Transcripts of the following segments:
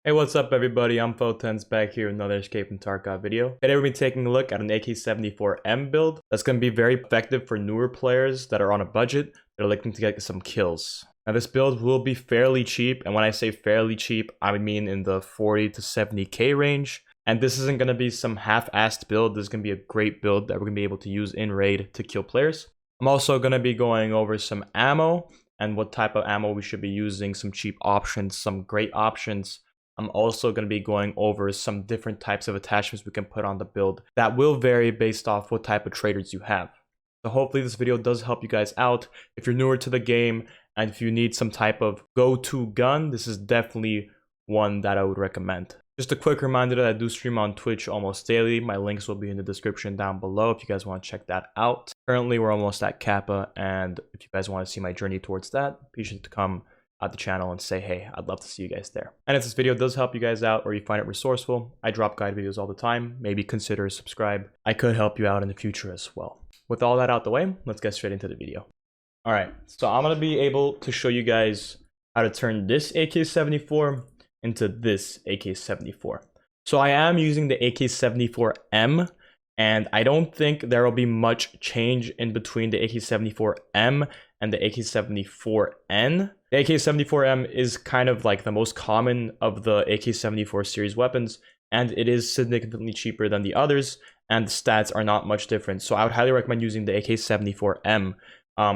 Hey, what's up everybody? I'm Photons back here with another Escape from Tarkov video. Today we're going to be taking a look at an AK-74m build that's going to be very effective for newer players that are on a budget that are looking to get some kills. Now this build will be fairly cheap, and when I say fairly cheap, I mean in the 40 to 70k range. And this isn't going to be some half-assed build. This is going to be a great build that we're going to be able to use in raid to kill players. I'm also going to be going over some ammo and what type of ammo we should be using, some cheap options, some great options. I'm also going to be going over some different types of attachments we can put on the build that will vary based off what type of traders you have. So hopefully this video does help you guys out. If you're newer to the game and if you need some type of go-to gun, this is definitely one that I would recommend. Just a quick reminder that I do stream on Twitch almost daily. My links will be in the description down below if you guys want to check that out. Currently, we're almost at Kappa, and if you guys want to see my journey towards that, be sure to come at the channel and say hey. I'd love to see you guys there. And if this video does help you guys out or you find it resourceful, I drop guide videos all the time. Maybe consider subscribe. I could help you out in the future as well. With all that out the way, let's get straight into the video. All right, so I'm gonna be able to show you guys how to turn this AK-74 into this AK-74. So I am using the AK-74M, and I don't think there will be much change in between the AK-74M and the AK-74N. The AK-74M is kind of like the most common of the AK-74 series weapons, and it is significantly cheaper than the others, and the stats are not much different. So I would highly recommend using the AK-74M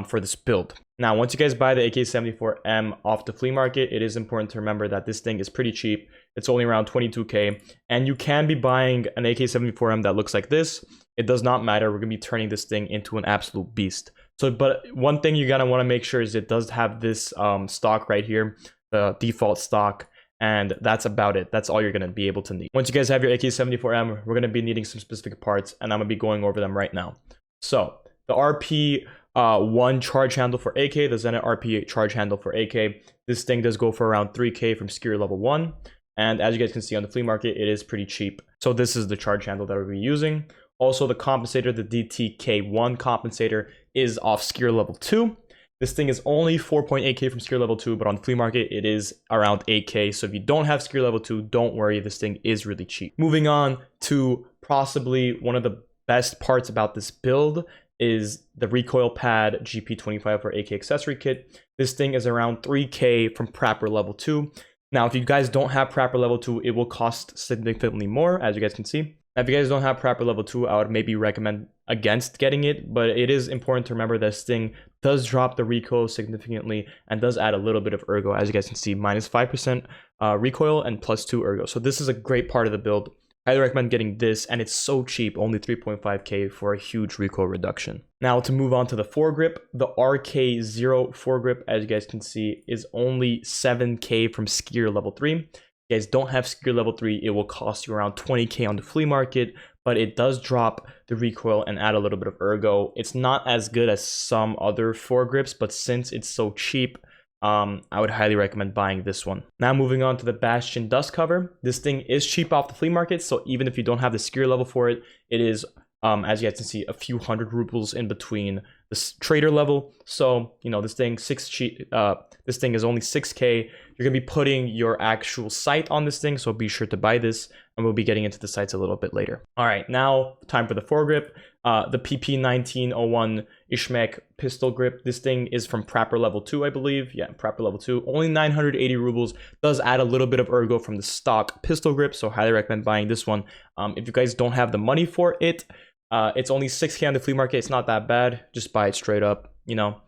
for this build. Now, once you guys buy the AK-74M off the flea market, it is important to remember that this thing is pretty cheap. It's only around 22k, and you can be buying an AK-74M that looks like this. It does not matter. We're gonna be turning this thing into an absolute beast. So, but one thing you're gonna want to make sure is it does have this stock right here, the default stock, and that's about it. That's all you're gonna be able to need. Once you guys have your AK-74M, we're gonna be needing some specific parts, and I'm gonna be going over them right now. So the RP1 charge handle for AK, the Zenit RP8 charge handle for AK. This thing does go for around 3k from skill level 1, and as you guys can see on the flea market, it is pretty cheap. So this is the charge handle that we'll be using. Also, the compensator, the DTK1 compensator, is off skill level 2. This thing is only 4.8k from skill level 2, but on the flea market, it is around 8k. So if you don't have skill level 2, don't worry, this thing is really cheap. Moving on to possibly one of the best parts about this build is the recoil pad GP25 for AK accessory kit. This thing is around 3k from Prapor level 2. Now, if you guys don't have Prapor level 2, it will cost significantly more, as you guys can see. Now, if you guys don't have Prapor level 2, I would maybe recommend against getting it, but it is important to remember this thing does drop the recoil significantly and does add a little bit of ergo, as you guys can see, minus 5% recoil and plus 2 ergo. So this is a great part of the build. I highly recommend getting this, and it's so cheap, only 3.5k for a huge recoil reduction. Now, to move on to the foregrip, the RK0 foregrip, as you guys can see, is only 7k from skier level 3. If you guys don't have skier level 3, it will cost you around 20k on the flea market, but it does drop the recoil and add a little bit of ergo. It's not as good as some other foregrips, but since it's so cheap, I would highly recommend buying this one. Now moving on to the Bastion dust cover. This thing is cheap off the flea market, so even if you don't have the skill level for it, it is, as you guys can see, a few hundred rubles in between the trader level. So, you know, this thing this thing is only 6k. You're gonna be putting your actual sight on this thing, so be sure to buy this, and we'll be getting into the sights a little bit later. All right, now time for the foregrip. The PP1901 Ishmek pistol grip. This thing is from Prapor level 2, I believe. Yeah, Prapor level 2. Only 980 rubles. Does add a little bit of ergo from the stock pistol grip, so highly recommend buying this one. If you guys don't have the money for it, it's only 6k on the flea market. It's not that bad. Just buy it straight up, you know.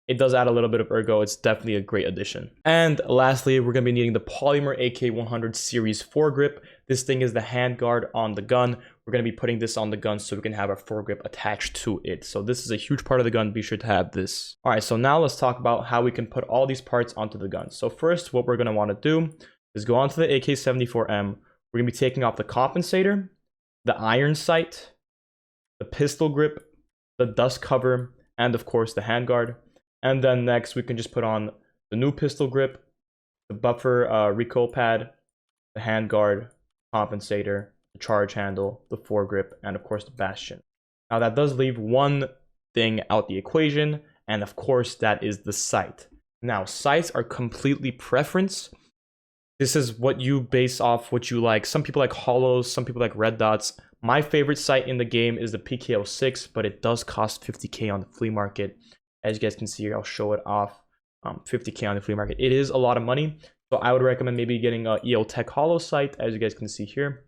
It does add a little bit of ergo. It's definitely a great addition. And lastly, we're going to be needing the Polymer AK100 Series foregrip. This thing is the handguard on the gun. We're going to be putting this on the gun so we can have a foregrip attached to it. So this is a huge part of the gun. Be sure to have this. All right, so now let's talk about how we can put all these parts onto the gun. So first, what we're going to want to do is go onto the AK-74M. We're going to be taking off the compensator, the iron sight, the pistol grip, the dust cover, and of course the handguard. And then next, we can just put on the new pistol grip, the buffer recoil pad, the handguard, compensator, the charge handle, the foregrip, and of course the Bastion. Now that does leave one thing out the equation, and of course that is the sight. Now, sights are completely preference. This is what you base off what you like. Some people like hollows, some people like red dots. My favorite sight in the game is the PK06, but it does cost 50k on the flea market. As you guys can see here, I'll show it off. 50k on the flea market. It is a lot of money, so I would recommend maybe getting a EO Tech hollow sight, as you guys can see here.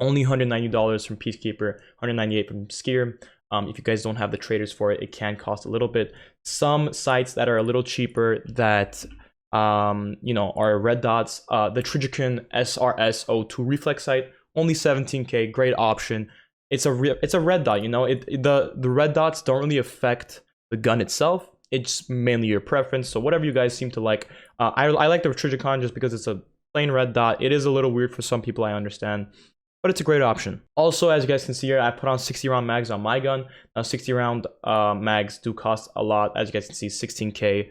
Only $190 from Peacekeeper, $198 from Skier. If you guys don't have the traders for it, it can cost a little bit. Some sites that are a little cheaper that you know, are red dots. The Trijican SRS02 reflex sight, only 17k, great option. It's a red dot, you know. The red dots don't really affect the gun itself. It's mainly your preference. So whatever you guys seem to like. I like the Trijican just because it's a plain red dot. It is a little weird for some people, I understand, but it's a great option. Also, as you guys can see here, I put on 60 round mags on my gun. Now 60 round mags do cost a lot. As you guys can see, 16k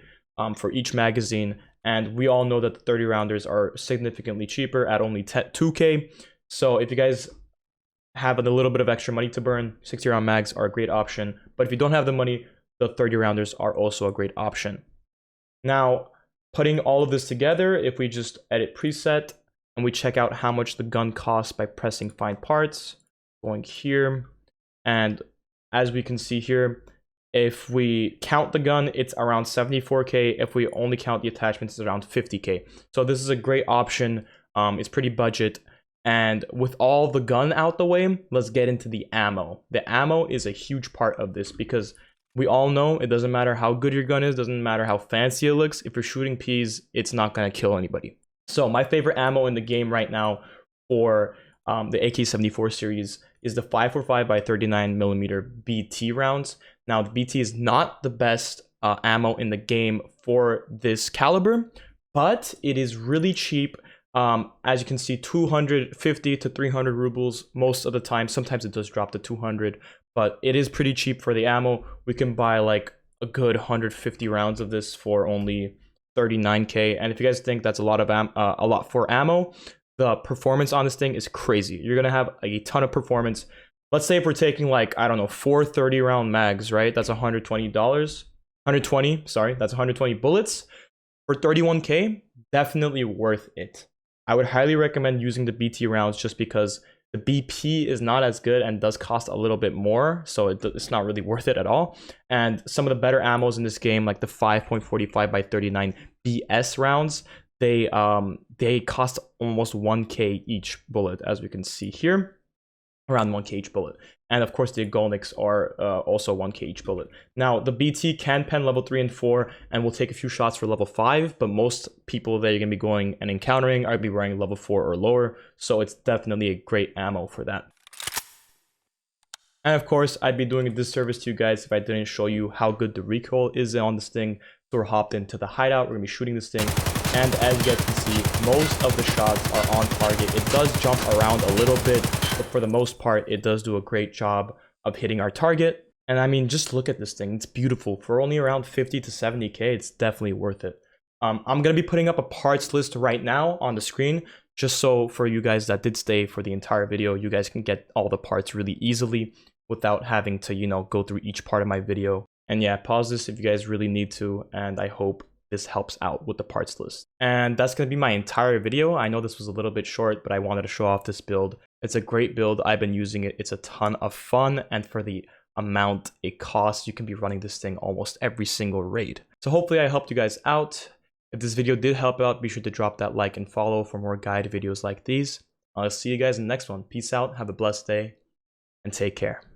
for each magazine. And we all know that the 30 rounders are significantly cheaper at only 2k. So if you guys have a little bit of extra money to burn, 60 round mags are a great option. But if you don't have the money, the 30 rounders are also a great option. Now, putting all of this together, if we just edit preset and we check out how much the gun costs by pressing find parts, going here, and as we can see here, if we count the gun, it's around 74k. If we only count the attachments, it's around 50k. So this is a great option. It's pretty budget. And with all the gun out the way, let's get into the ammo. The ammo is a huge part of this because we all know it doesn't matter how good your gun is, doesn't matter how fancy it looks. If you're shooting peas, it's not going to kill anybody. So my favorite ammo in the game right now for the AK-74 series is the 545 by 39mm BT rounds. Now the BT is not the best ammo in the game for this caliber, but it is really cheap. As you can see, 250 to 300 rubles most of the time. Sometimes it does drop to 200, but it is pretty cheap for the ammo. We can buy like a good 150 rounds of this for only 39k. And if you guys think that's a lot of a lot for ammo, the performance on this thing is crazy. You're gonna have a ton of performance. Let's say if we're taking like, I don't know, 4 30 round mags, right? That's $120. 120, sorry, that's 120 bullets for 31k. Definitely worth it. I would highly recommend using the BT rounds just because the BP is not as good and does cost a little bit more, so it's not really worth it at all. And some of the better ammos in this game, like the 5.45 by 39 BS rounds, they cost almost 1k each bullet, as we can see here, around 1k each bullet. And of course the Golniks are also 1k each bullet. Now the BT can pen level 3 and 4 and will take a few shots for level 5, but most people that you're going to be going and encountering are going to be wearing level 4 or lower, so it's definitely a great ammo for that. And of course, I'd be doing a disservice to you guys if I didn't show you how good the recoil is on this thing. So we're hopped into the hideout, we're going to be shooting this thing, and as you guys can see, most of the shots are on target. It does jump around a little bit, but for the most part, it does do a great job of hitting our target. And I mean, just look at this thing. It's beautiful. For only around 50 to 70k, it's definitely worth it. I'm going to be putting up a parts list right now on the screen, just so for you guys that did stay for the entire video, you guys can get all the parts really easily without having to, you know, go through each part of my video. And yeah, pause this if you guys really need to, and I hope this helps out with the parts list. And that's going to be my entire video. I know this was a little bit short, but I wanted to show off this build. It's a great build. I've been using it. It's a ton of fun, and for the amount it costs, you can be running this thing almost every single raid. So hopefully I helped you guys out. If this video did help out, be sure to drop that like and follow for more guide videos like these. I'll see you guys in the next one. Peace out, have a blessed day, and take care.